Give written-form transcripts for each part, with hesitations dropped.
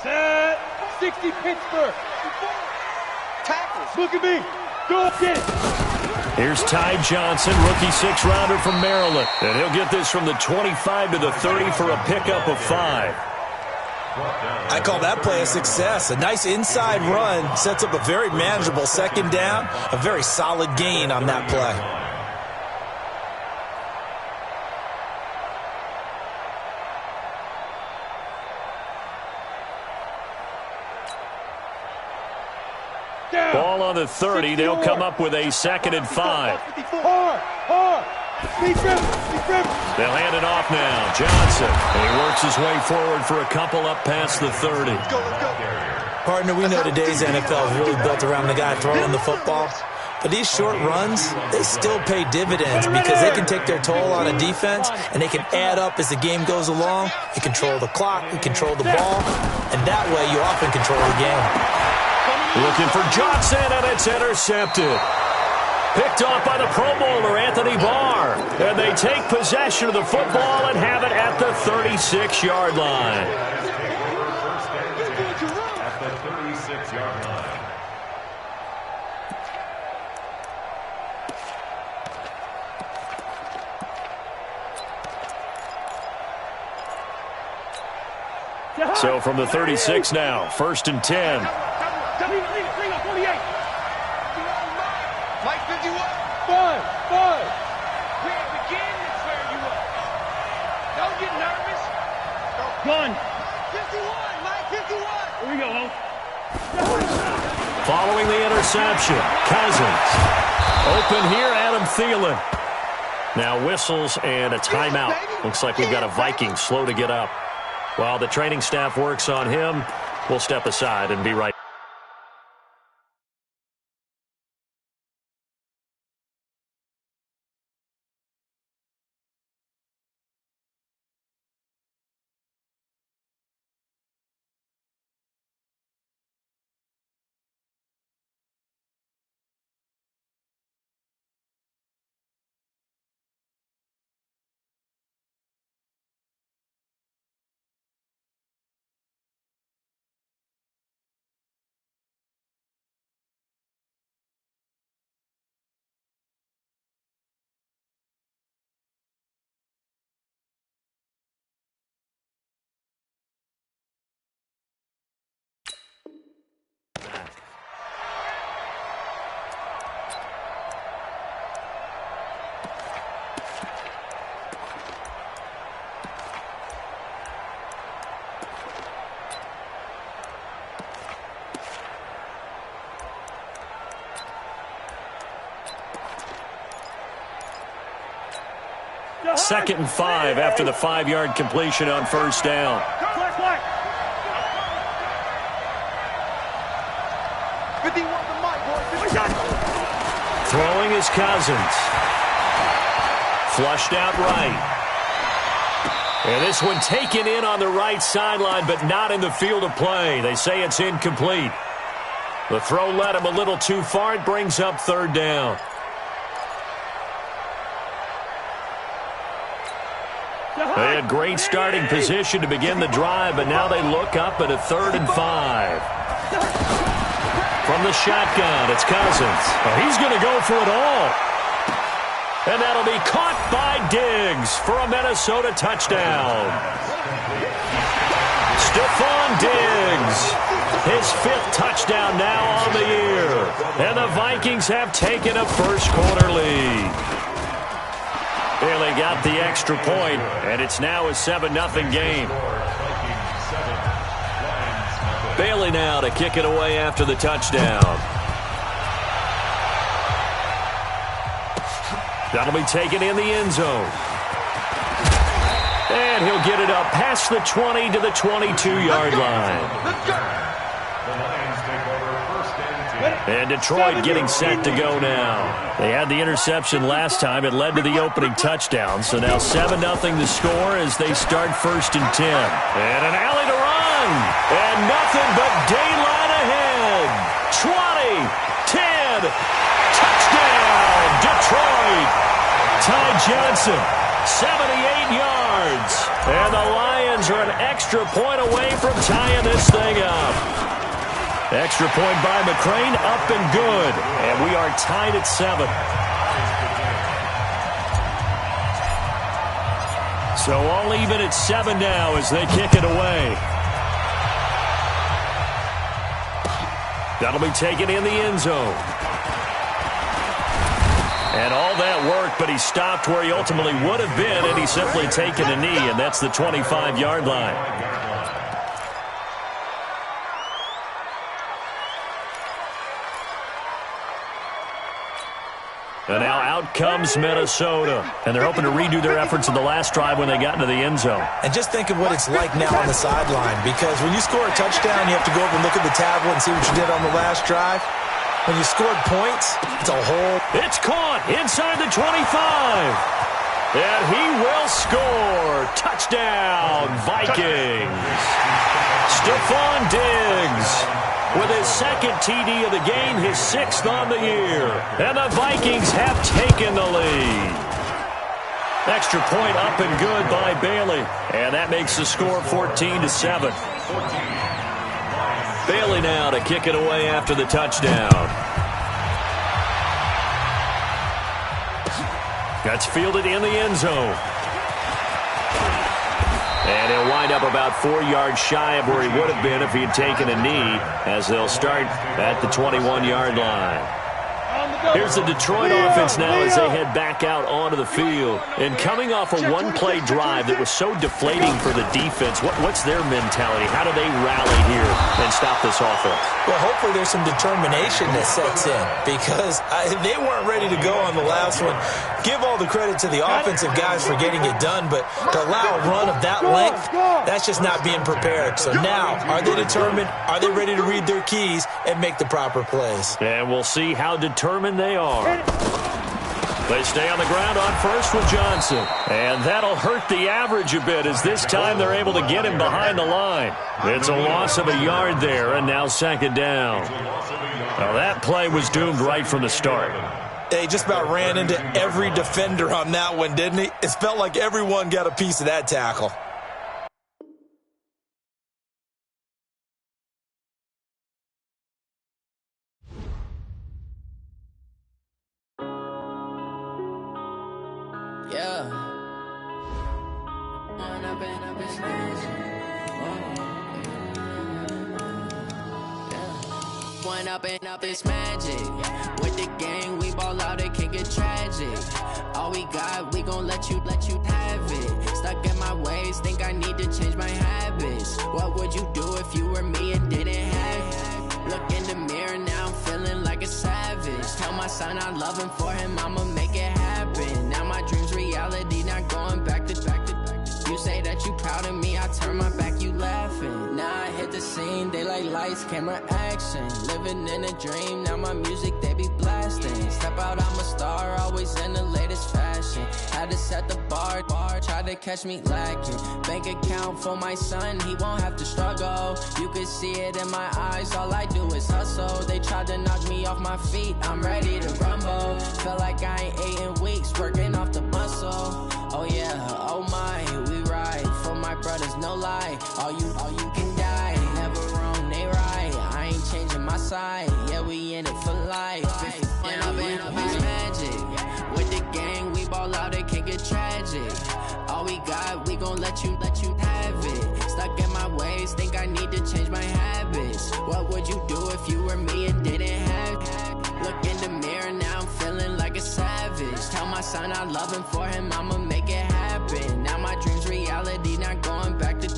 Set. 60 Pittsburgh. Tackles. Look at me. Go get it. Here's Ty Johnson, rookie six-rounder from Maryland. And he'll get this from the 25 to the 30 for a pickup of 5. I call that play a success. A nice inside run sets up a very manageable second down. A very solid gain on that play. Ball on the 30. They'll come up with a 2nd and 5. They'll hand it off now. Johnson. And he works his way forward for a couple up past the 30. Partner, we know today's NFL is really built around the guy throwing the football. But these short runs, they still pay dividends because they can take their toll on a defense, and they can add up as the game goes along. You control the clock, you control the ball, and that way you often control the game. Looking for Johnson, and it's intercepted. Picked off by the Pro Bowler, Anthony Barr. And they take possession of the football and have it at the 36-yard line. At the 36-yard line. So from the 36 now, 1st and 10. Mike 51. 5. Where it begins, it's where you are. Don't get nervous. Gun. 51. Mike 51. Here we go, Following the interception, Cousins. Open here, Adam Thielen. Now whistles and a timeout. Looks like we've got a Viking slow to get up. While the training staff works on him, we'll step aside and be right back. Second and 5 after the 5-yard completion on first down. Throwing is Cousins. Flushed out right. And this one taken in on the right sideline, but not in the field of play. They say it's incomplete. The throw led him a little too far. It brings up 3rd down. They had great starting position to begin the drive, but now they look up at a 3rd and 5. From the shotgun, it's Cousins. Oh, he's going to go for it all. And that'll be caught by Diggs for a Minnesota touchdown. Stephon Diggs, his 5th touchdown now on the year. And the Vikings have taken a first-quarter lead. Bailey got the extra point, and it's now a 7-0 game. Bailey now to kick it away after the touchdown. That'll be taken in the end zone. And he'll get it up past the 20 to the 22-yard line. And Detroit getting set to go now. They had the interception last time. It led to the opening touchdown. So now 7-0 the score as they start 1st and 10. And an alley to run. And nothing but daylight ahead. 20, 10, touchdown, Detroit. Ty Johnson 78 yards. And the Lions are an extra point away from tying this thing up. Extra point by McCrane, up and good. And we are tied at 7. So all even at 7 now as they kick it away. That'll be taken in the end zone. And all that work, but he stopped where he ultimately would have been, and he's simply taken a knee, and that's the 25-yard line. And now out comes Minnesota. And they're hoping to redo their efforts in the last drive when they got into the end zone. And just think of what it's like now on the sideline, because when you score a touchdown, you have to go over and look at the tablet and see what you did on the last drive. When you scored points, it's a whole... It's caught inside the 25. And he will score. Touchdown, Vikings. Stephon Diggs with his second TD of the game, his 6th on the year. And the Vikings have taken the lead. Extra point up and good by Bailey. And that makes the score 14-7. Bailey now to kick it away after the touchdown. That's fielded in the end zone. And he'll wind up about 4 yards shy of where he would have been if he had taken a knee, as they'll start at the 21-yard line. Here's the Detroit offense now as they head back out onto the field. And coming off a one-play drive that was so deflating for the defense, what's their mentality? How do they rally here and stop this offense? Well, hopefully there's some determination that sets in, because they weren't ready to go on the last one. Give all the credit to the offensive guys for getting it done, but to allow a run of that length, that's just not being prepared. So now, are they determined? Are they ready to read their keys and make the proper plays? And we'll see how determined they are. They stay on the ground on first with Johnson. And that'll hurt the average a bit, as this time they're able to get him behind the line. It's a loss of a yard there, and now second down. Now that play was doomed right from the start. They just about ran into every defender on that one, didn't he? It felt like everyone got a piece of that tackle. Up it's magic. With the gang, we ball out, it can get tragic. All we got, we gon' let you have it. Stuck in my ways, think I need to change my habits. What would you do if you were me and didn't have it? Look in the mirror, now I'm feeling like a savage. Tell my son I love him, for him I'ma make it happen. Now my dream's reality, not going back to. You say that you proud of me, I turn my back, you laughing. Now I hit the scene, they like lights, camera, action. Living in a dream, now my music, they be blasting. Step out, I'm a star, always in the latest fashion. Had to set the bar, try to catch me lacking. Bank account for my son, he won't have to struggle. You can see it in my eyes, all I do is hustle. They tried to knock me off my feet, I'm ready to rumble. Feel like I ain't ate in weeks, working off the muscle. Oh yeah, oh my, we ride for my brothers, no lie. All you can die, never wrong, they right. I ain't changing my side, yeah, we in it for life. When I've been up is magic. With the gang, we ball out, it can get tragic. All we got, we gon' let you have it. Stuck in my ways, think I need to change my habits. What would you do if you were me and didn't have it? Look in the mirror, now I'm feeling like a savage. Tell my son I love him, for him I'ma make it happen. Now my dream's reality, not going back to.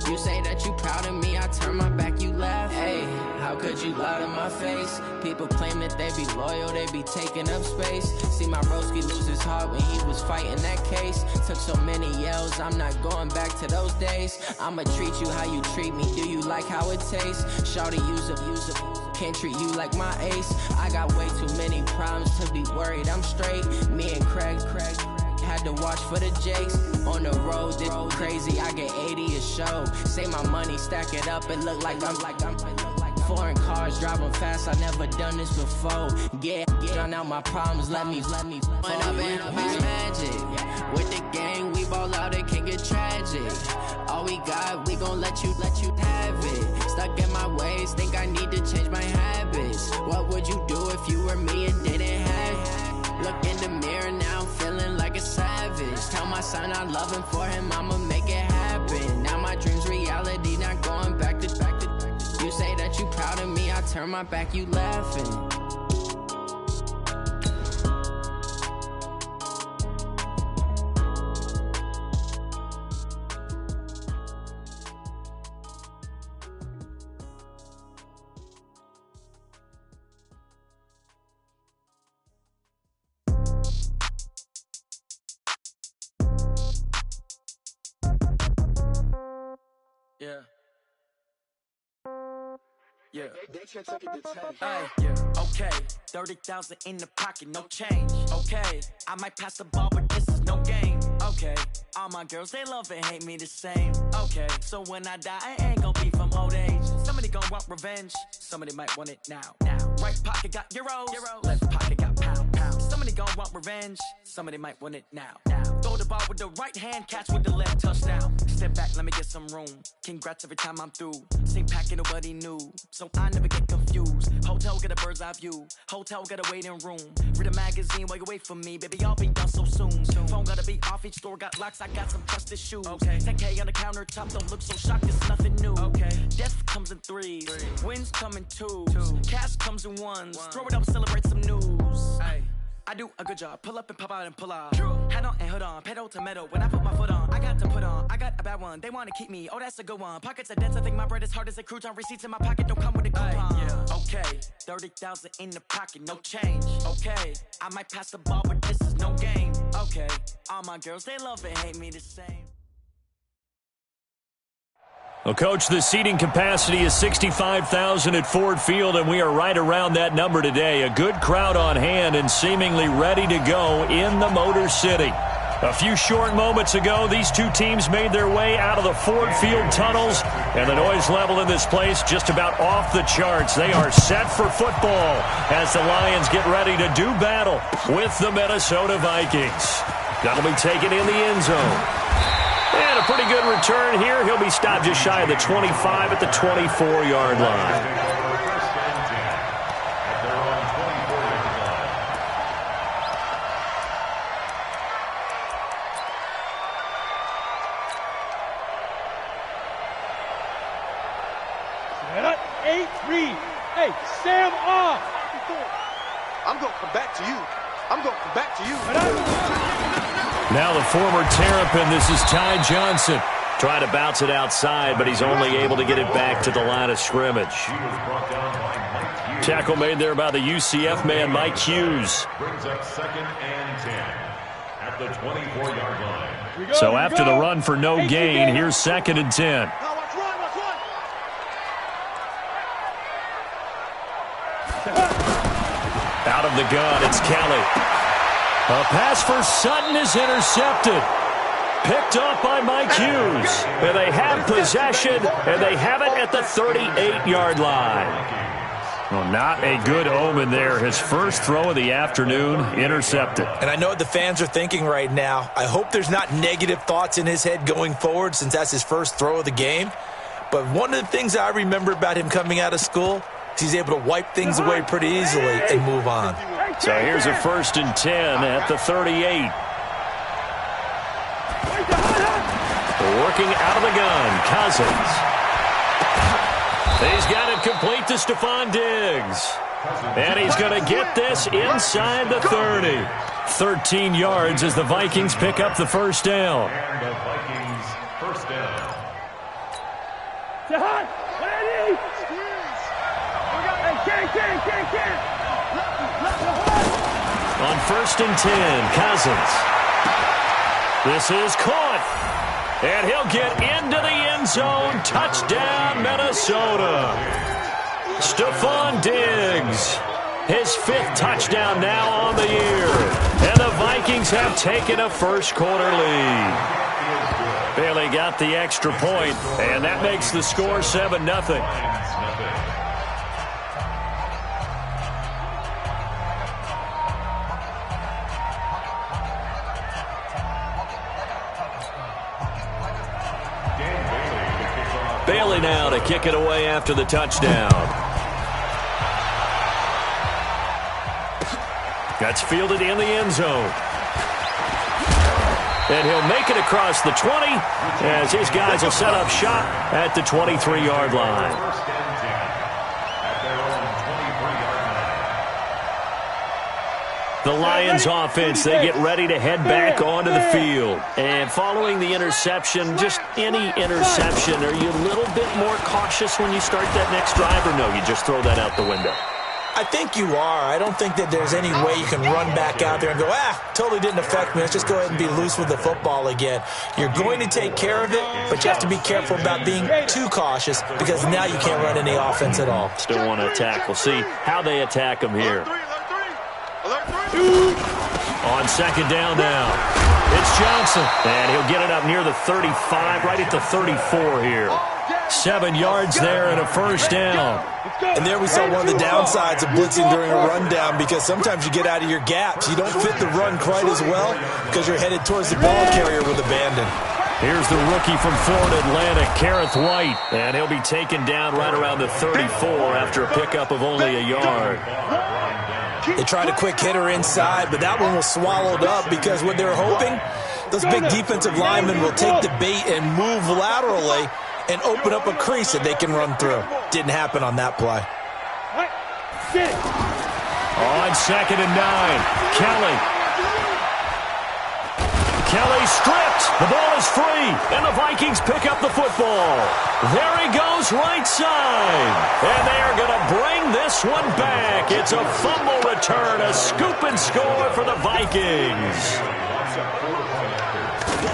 You say that you proud of me, I turn my back, you laugh. Hey, how could you lie to my face? People claim that they be loyal, they be taking up space. See my broski lose his heart when he was fighting that case. Took so many yells, I'm not going back to those days. I'ma treat you how you treat me, do you like how it tastes? Shawty, use it, can't treat you like my ace. I got way too many problems to be worried, I'm straight. Me and Craig had to watch for the Jakes. On the road, this crazy, I get 80 a show. Say my money, stack it up, it look like I'm foreign cars, driving fast, I never done this before. Get drown out my problems, let me. When I've been up is magic. With the gang, we ball out, it can get tragic. All we got, we gon' let you have it. Stuck in my ways, think I need to change my habits. What would you do if you were me and didn't have it? Look in the mirror, now I'm feeling like a savage. Tell my son I love him, for him I'ma make it happen. Now my dream's reality, not going back to. You say that you proud of me, I turn my back, you laughing. Yeah. Okay, 30,000 in the pocket, no change. Okay, I might pass the ball, but this is no game. Okay, all my girls, they love and hate me the same. Okay, so when I die, I ain't gon' be from old age. Somebody gon' want revenge, somebody might want it now. Right pocket got euros, left pocket got pounds. Somebody gon' want revenge, somebody might want it now. Throw the ball with the right hand, catch with the left, touchdown. Step back, let me get some room. Congrats every time I'm through. Same packet, nobody knew, so I never get confused. Hotel get a bird's eye view, hotel got a waiting room. Read a magazine while you wait for me, baby, I'll be done so soon. Phone gotta be off, each store got locks, I got some trusted shoes. 10K on the countertop, don't look so shocked, it's nothing new. Death comes in threes, wins come in twos, cash comes in ones. Throw it up, celebrate some news. I do a good job, pull up and pop out and pull out. Hat on and hood on, pedal to metal. When I put my foot on, I got to put on. I got a bad one, they wanna keep me, oh that's a good one. Pockets are dense, I think my bread is hard as a crouton. Receipts in my pocket don't come with a coupon. Okay, 30,000 in the pocket, no change. Okay, I might pass the ball, but this is no game. Okay, all my girls, they love and hate me the same. Well, Coach, the seating capacity is 65,000 at Ford Field, and we are right around that number today. A good crowd on hand and seemingly ready to go in the Motor City. A few short moments ago, these two teams made their way out of the Ford Field tunnels, and the noise level in this place just about off the charts. They are set for football as the Lions get ready to do battle with the Minnesota Vikings. That'll be taken in the end zone. And a pretty good return here. He'll be stopped just shy of the 25 at the 24-yard line. Set up, 8-3. Hey, Sam off. I'm going to come back to you. I'm going to come back to you. Now the former Terrapin, this is Ty Johnson. Trying to bounce it outside, but he's only able to get it back to the line of scrimmage. Tackle made there by the UCF man, Mike Hughes. Brings up 2nd and 10 at the 24-yard line. So after the run for no gain, here's 2nd and 10. Out of the gun, it's Kelly. A pass for Sutton is intercepted. Picked up by Mike Hughes. And they have possession, and they have it at the 38-yard line. Well, not a good omen there. His first throw of the afternoon intercepted. And I know what the fans are thinking right now. I hope there's not negative thoughts in his head going forward since that's his first throw of the game. But one of the things I remember about him coming out of school is he's able to wipe things away pretty easily and move on. So here's a 1st and 10 at the 38. Working out of the gun, Cousins. He's got it complete to Stephon Diggs. And he's going to get this inside the 30. 13 yards as the Vikings pick up the first down. And the Vikings first down. On 1st and 10, Cousins. This is caught. And he'll get into the end zone. Touchdown, Minnesota. Stephon Diggs. His 5th touchdown now on the year. And the Vikings have taken a first-quarter lead. Bailey got the extra point, and that makes the score 7-0. Bailey now to kick it away after the touchdown. That's fielded in the end zone. And he'll make it across the 20 as his guys will set up shop at the 23-yard line. The Lions offense, they get ready to head back onto the field. And following the interception, just any interception, are you a little bit more cautious when you start that next drive, or no, you just throw that out the window? I think you are. I don't think that there's any way you can run back out there and go, totally didn't affect me. Let's just go ahead and be loose with the football again. You're going to take care of it, but you have to be careful about being too cautious because now you can't run any offense at all. Still want to attack. We'll see how they attack them here. On second down now, it's Johnson. And he'll get it up near the 35, right at the 34 here. 7 yards there and a first down. And there we saw one of the downsides of blitzing during a rundown because sometimes you get out of your gaps. You don't fit the run quite as well because you're headed towards the ball carrier with abandon. Here's the rookie from Florida Atlantic, Kareth White. And he'll be taken down right around the 34 after a pickup of only a yard. They tried a quick hitter inside, but that one was swallowed up because what they're hoping, those big defensive linemen will take the bait and move laterally and open up a crease that they can run through. Didn't happen on that play. On second and 9, Kelly stripped. The ball is free, and the Vikings pick up the football. There he goes, right side. And they are going to bring this one back. It's a fumble return, a scoop and score for the Vikings.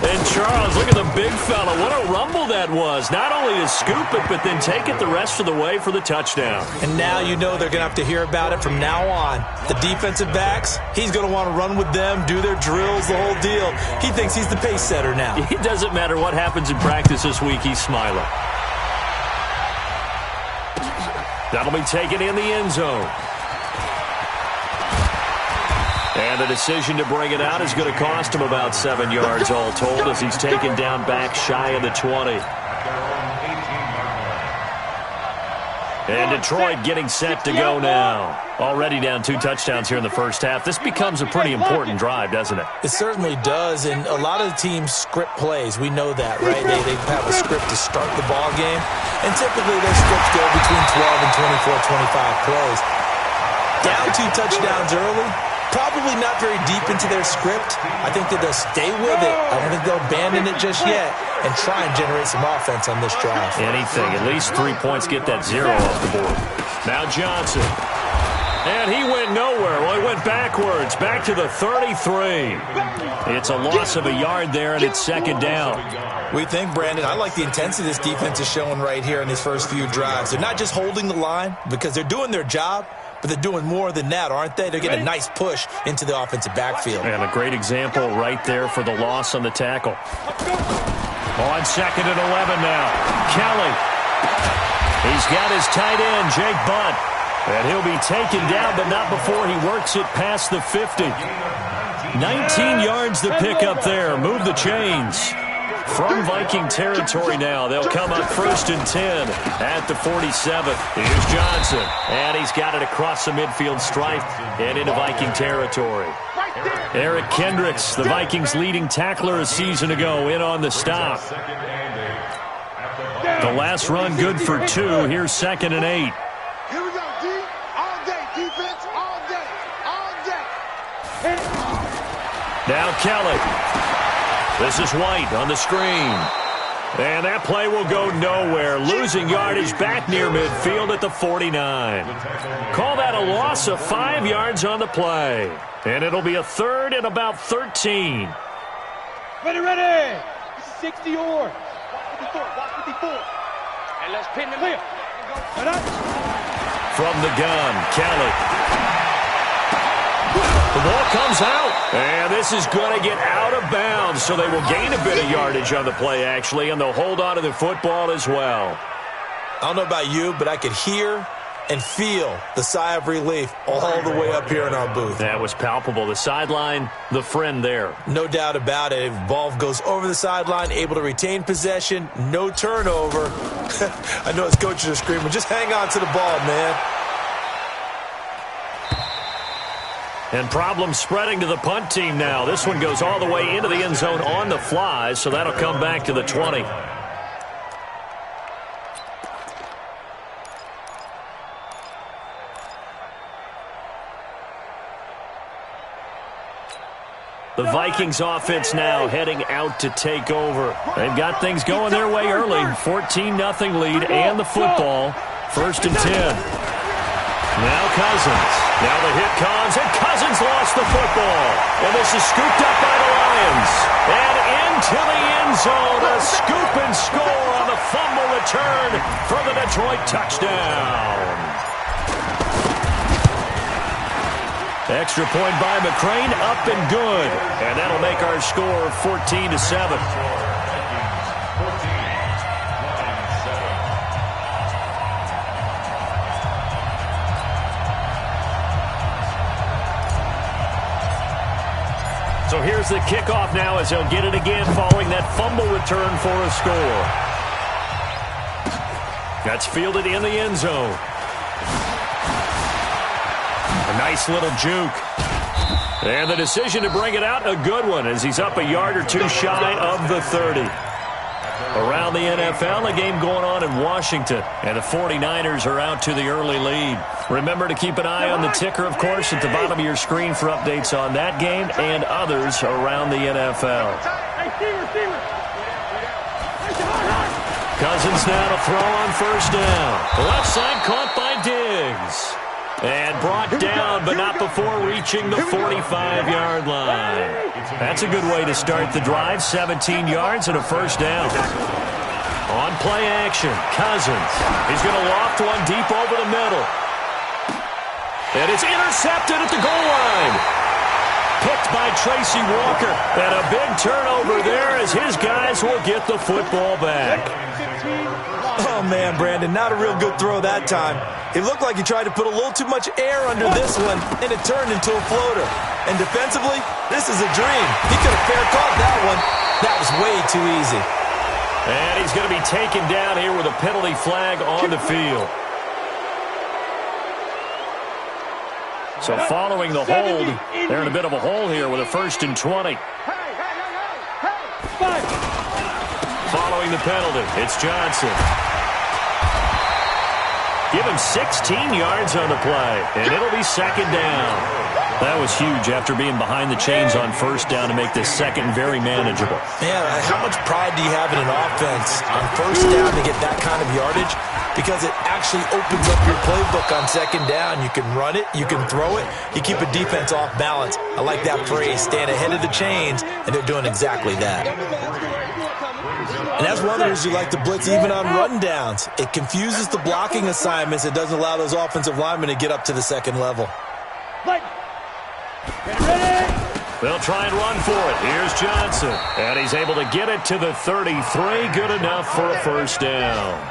And Charles, look at the big fella. What a rumble that was. Not only to scoop it, but then take it the rest of the way for the touchdown. And now you know they're going to have to hear about it from now on. The defensive backs, he's going to want to run with them, do their drills, the whole deal. He thinks he's the pace setter now. It doesn't matter what happens in practice this week, he's smiling. That'll be taken in the end zone. And the decision to bring it out is going to cost him about 7 yards all told as he's taken down back shy of the 20. And Detroit getting set to go now. Already down 2 touchdowns here in the first half. This becomes a pretty important drive, doesn't it? It certainly does, and a lot of the teams script plays. We know that, right? They have a script to start the ball game, and typically those scripts go between 12 and 24, 25 plays. Down 2 touchdowns early, probably not very deep into their script. I think that they'll stay with it. I don't think they'll abandon it just yet and try and generate some offense on this drive. Anything. At least 3 points, get that 0 off the board. Now Johnson. And he went nowhere. Well, he went backwards, back to the 33. It's a loss of a yard there, and it's second down. We think, Brandon, I like the intensity this defense is showing right here in these first few drives. They're not just holding the line because they're doing their job, but they're doing more than that, aren't they? They're getting a nice push into the offensive backfield. And a great example right there for the loss on the tackle. On second and 11 now. Kelly. He's got his tight end, Jake Butt. And he'll be taken down, but not before he works it past the 50. 19 yards to pick up there. Move the chains. From Viking territory now, they'll come up first and 10 at the 47. Here's Johnson, and he's got it across the midfield stripe and into Viking territory. Eric Kendricks, the Vikings' leading tackler a season ago, in on the stop. The last run good for 2. Here's second and 8. Here we go, D. All day, defense, all day, all day. Now Kelly. This is White on the screen. And that play will go nowhere. Losing yardage back near midfield at the 49. Call that a loss of 5 yards on the play. And it'll be a third and about 13. Ready. This is 60 or. Watch 54. And let's pin them here. From the gun, Kelly. The ball comes out, and this is going to get out of bounds, so they will gain a bit of yardage on the play, actually, and they'll hold on to the football as well. I don't know about you, but I could hear and feel the sigh of relief all the way up here in our booth. That was palpable. The sideline, the friend there. No doubt about it. Ball goes over the sideline, able to retain possession, no turnover. I know his coaches are screaming, just hang on to the ball, man. And problems spreading to the punt team now. This one goes all the way into the end zone on the fly, so that'll come back to the 20. The Vikings offense now heading out to take over. They've got things going their way early. 14-0 lead and the football. 1st and 10. Now Cousins. Now the hit comes, and Cousins lost the football. And this is scooped up by the Lions. And into the end zone. A scoop and score on the fumble return for the Detroit touchdown. Extra point by McCrane, up and good. And that'll make our score 14-7. So here's the kickoff now as they'll get it again following that fumble return for a score. That's fielded in the end zone. A nice little juke. And the decision to bring it out, a good one, as he's up a yard or two shy of the 30. Around the NFL, a game going on in Washington, and the 49ers are out to the early lead. Remember to keep an eye on the ticker, of course, at the bottom of your screen for updates on that game and others around the NFL. Cousins now to throw on 1st down. Left side caught by Diggs. And brought down, but not before reaching the 45-yard line. That's a good way to start the drive. 17 yards and a 1st down. On play action, Cousins. He's going to loft one deep over the middle. And it's intercepted at the goal line. Picked by Tracy Walker. And a big turnover there as his guys will get the football back. Oh, man, Brandon, not a real good throw that time. It looked like he tried to put a little too much air under this one, and it turned into a floater. And defensively, this is a dream. He could have fair caught that one. That was way too easy. And he's going to be taken down here with a penalty flag on the field. So following the hold, they're in a bit of a hole here with a 1st and 20. Following the penalty, it's Johnson. Give him 16 yards on the play, and it'll be 2nd down. That was huge after being behind the chains on 1st down to make this 2nd very manageable. Man, how much pride do you have in an offense on 1st down to get that kind of yardage? Because it actually opens up your playbook on 2nd down. You can run it, you can throw it, you keep a defense off balance. I like that phrase, stand ahead of the chains, and they're doing exactly that. And as runners, you like to blitz even on run downs. It confuses the blocking assignments. It doesn't allow those offensive linemen to get up to the 2nd level. They'll try and run for it. Here's Johnson. And he's able to get it to the 33. Good enough for a 1st down.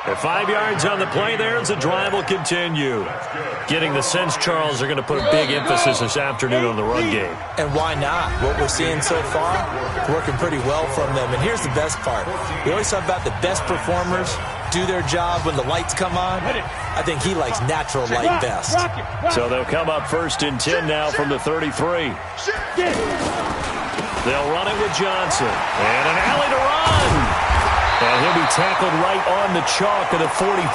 At 5 yards on the play there as the drive will continue. Getting the sense, Charles, are going to put a big emphasis this afternoon on the run game. And why not? What we're seeing so far, working pretty well from them. And here's the best part. We always talk about the best performers do their job when the lights come on. I think he likes natural light best. So they'll come up 1st and 10 now from the 33. They'll run it with Johnson. And an alley to run. And he'll be tackled right on the chalk of the 45.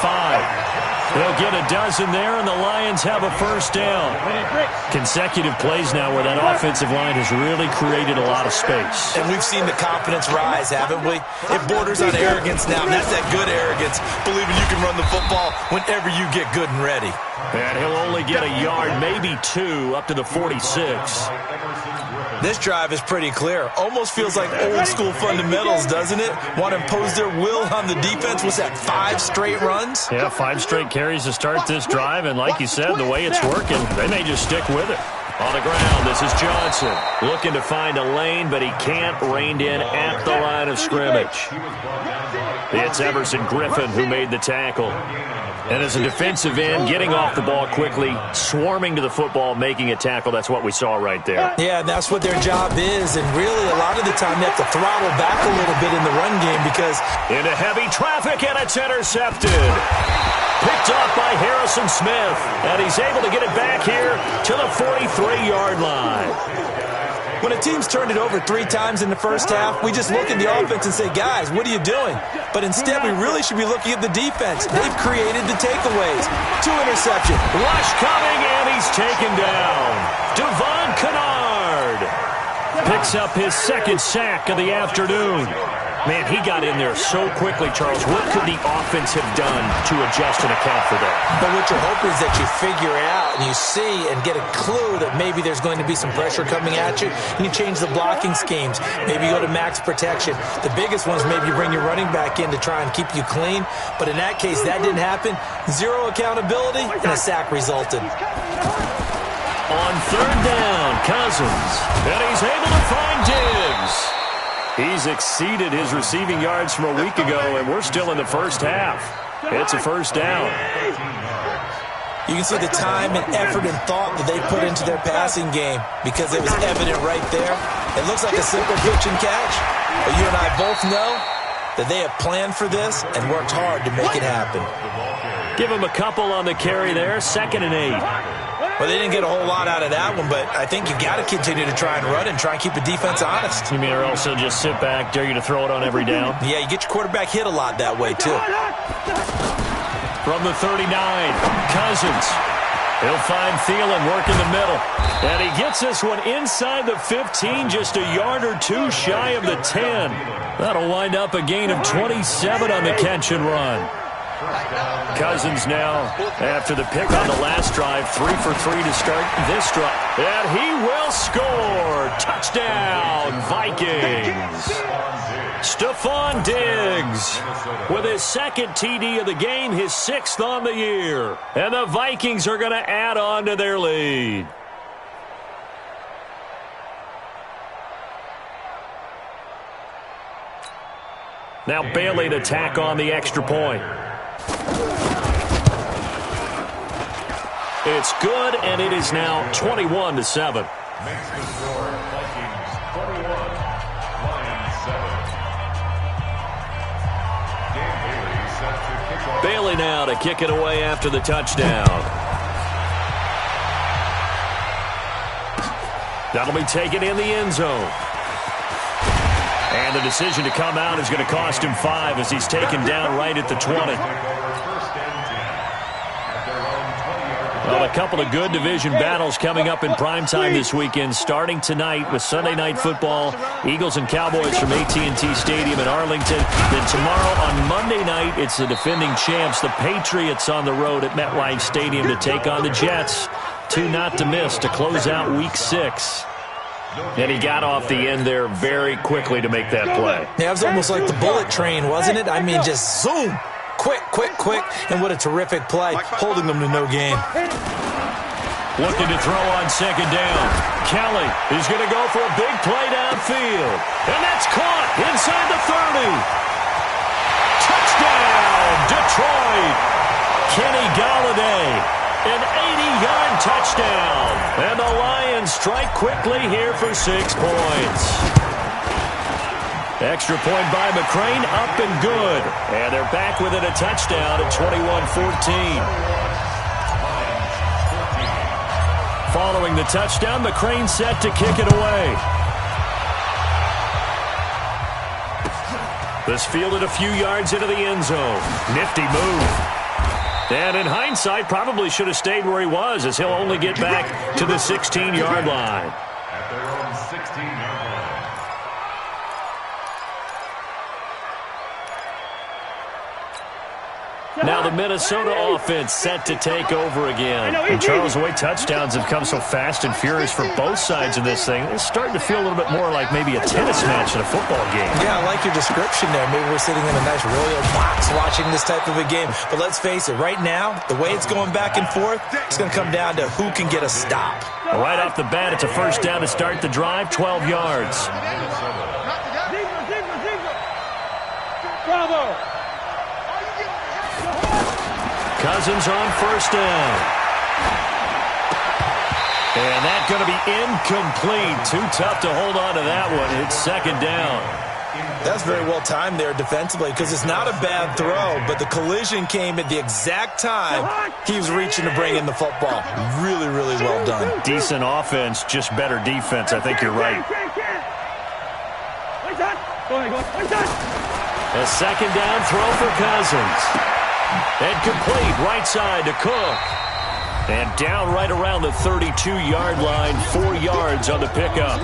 They'll get a dozen there, and the Lions have a 1st down. Consecutive plays now where that offensive line has really created a lot of space. And we've seen the confidence rise, haven't we? It borders on arrogance now, and that's that good arrogance, believing you can run the football whenever you get good and ready. And he'll only get a yard, maybe 2, up to the 46. This drive is pretty clear. Almost feels like old school fundamentals, doesn't it? Want to impose their will on the defense. Was that 5 straight runs? Yeah, 5 straight carries to start this drive. And like you said, the way it's working, they may just stick with it. On the ground, this is Johnson. Looking to find a lane, but he can't. Reined in at the line of scrimmage. It's Everson Griffin who made the tackle. And as a defensive end, getting off the ball quickly, swarming to the football, making a tackle, that's what we saw right there. Yeah, and that's what their job is. And really, a lot of the time, they have to throttle back a little bit in the run game because... Into heavy traffic, and it's intercepted. Picked off by Harrison Smith. And he's able to get it back here to the 43-yard line. When a team's turned it over 3 times in the first half, we just look at the offense and say, guys, what are you doing? But instead, we really should be looking at the defense. They've created the takeaways. 2 interceptions. Rush coming, and he's taken down. Devon Kennard picks up his second sack of the afternoon. Man, he got in there so quickly, Charles. What could the offense have done to adjust and account for that? But what you're hoping is that you figure out and you see and get a clue that maybe there's going to be some pressure coming at you, and you change the blocking schemes. Maybe you go to max protection. The biggest ones, maybe you bring your running back in to try and keep you clean. But in that case, that didn't happen. 0 accountability, and a sack resulted. On third down, Cousins. And he's able to find Diggs. He's exceeded his receiving yards from a week ago, and we're still in the first half. It's a first down. You can see the time and effort and thought that they put into their passing game because it was evident right there. It looks like a simple pitch and catch, but you and I both know that they have planned for this and worked hard to make it happen. Give him a couple on the carry there, 2nd and 8. Well, they didn't get a whole lot out of that one, but I think you've got to continue to try and run and try and keep the defense honest. You mean or else they'll just sit back, dare you to throw it on every down? Yeah, you get your quarterback hit a lot that way, too. From the 39, Cousins. He'll find Thielen working the middle. And he gets this one inside the 15, just a yard or 2 shy of the 10. That'll wind up a gain of 27 on the catch and run. Cousins now, after the pick on the last drive, 3 for 3 to start this drive. And he will score. Touchdown, Vikings. Stephon Diggs with his 2nd TD of the game, his 6th on the year. And the Vikings are going to add on to their lead. Now Bailey to tack on the extra point. It's good, and it is now 21-7. Makes the score, Vikings 21, Lions 7. Bailey now to kick it away after the touchdown. That'll be taken in the end zone. And the decision to come out is going to cost him 5 as he's taken down right at the 20. Well, a couple of good division battles coming up in primetime this weekend, starting tonight with Sunday Night Football, Eagles and Cowboys from AT&T Stadium in Arlington. Then tomorrow on Monday night, it's the defending champs, the Patriots, on the road at MetLife Stadium to take on the Jets. 2 not to miss to close out Week 6. And he got off the end there very quickly to make that play. Yeah, it was almost like the bullet train, wasn't it? I mean, just zoom. Quick, quick, quick. And what a terrific play, holding them to no gain. Looking to throw on 2nd down. Kelly is going to go for a big play downfield. And that's caught inside the 30. Touchdown, Detroit. Kenny Golladay. An 80-yard touchdown. And the Lions strike quickly here for 6 points. Extra point by McCrane, up and good. And they're back within a touchdown at 21-14. Following the touchdown, McCrane set to kick it away. This fielded a few yards into the end zone. Nifty move. And in hindsight, probably should have stayed where he was, as he'll only get back to the 16-yard line. At their own 16-yard line. Now the Minnesota offense set to take over again. And Charles, the way touchdowns have come so fast and furious for both sides of this thing, it's starting to feel a little bit more like maybe a tennis match in a football game. Yeah, I like your description there. Maybe we're sitting in a nice royal box watching this type of a game. But let's face it, right now, the way it's going back and forth, it's going to come down to who can get a stop. Right off the bat, it's a first down to start the drive, 12 yards. Cousins on first down. And that's going to be incomplete. Too tough to hold on to that one. It's second down. That's very well timed there defensively because it's not a bad throw, but the collision came at the exact time he was reaching to bring in the football. Really, really well done. Decent offense, just better defense. I think you're right. A second down throw for Cousins. And complete right side to Cook. And down right around the 32-yard line, 4 yards on the pickup.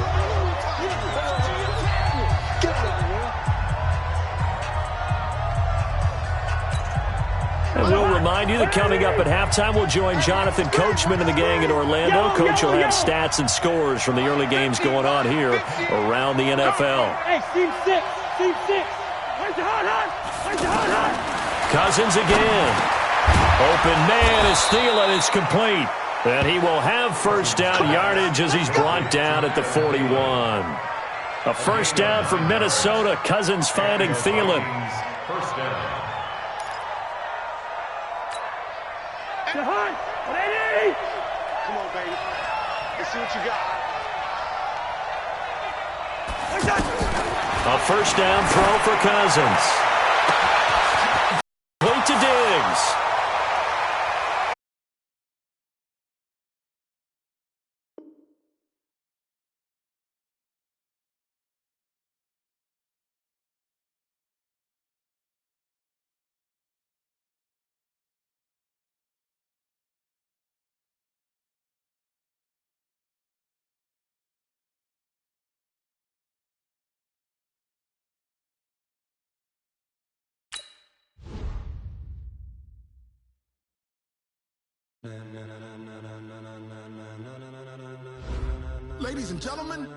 And we'll remind you that coming up at halftime, we'll join Jonathan Coachman and the gang in Orlando. Coach will have stats and scores from the early games going on here around the NFL. Hey, Steve 6. Steve 6. Where's the hot? Cousins again. Open man is Thielen. It's complete. And he will have first down yardage as he's brought down at the 41. A first down for Minnesota. Cousins finding Thielen. First down. Come on, baby. Let's see what you got. A first down throw for Cousins. Point to Diggs. Ladies and gentlemen,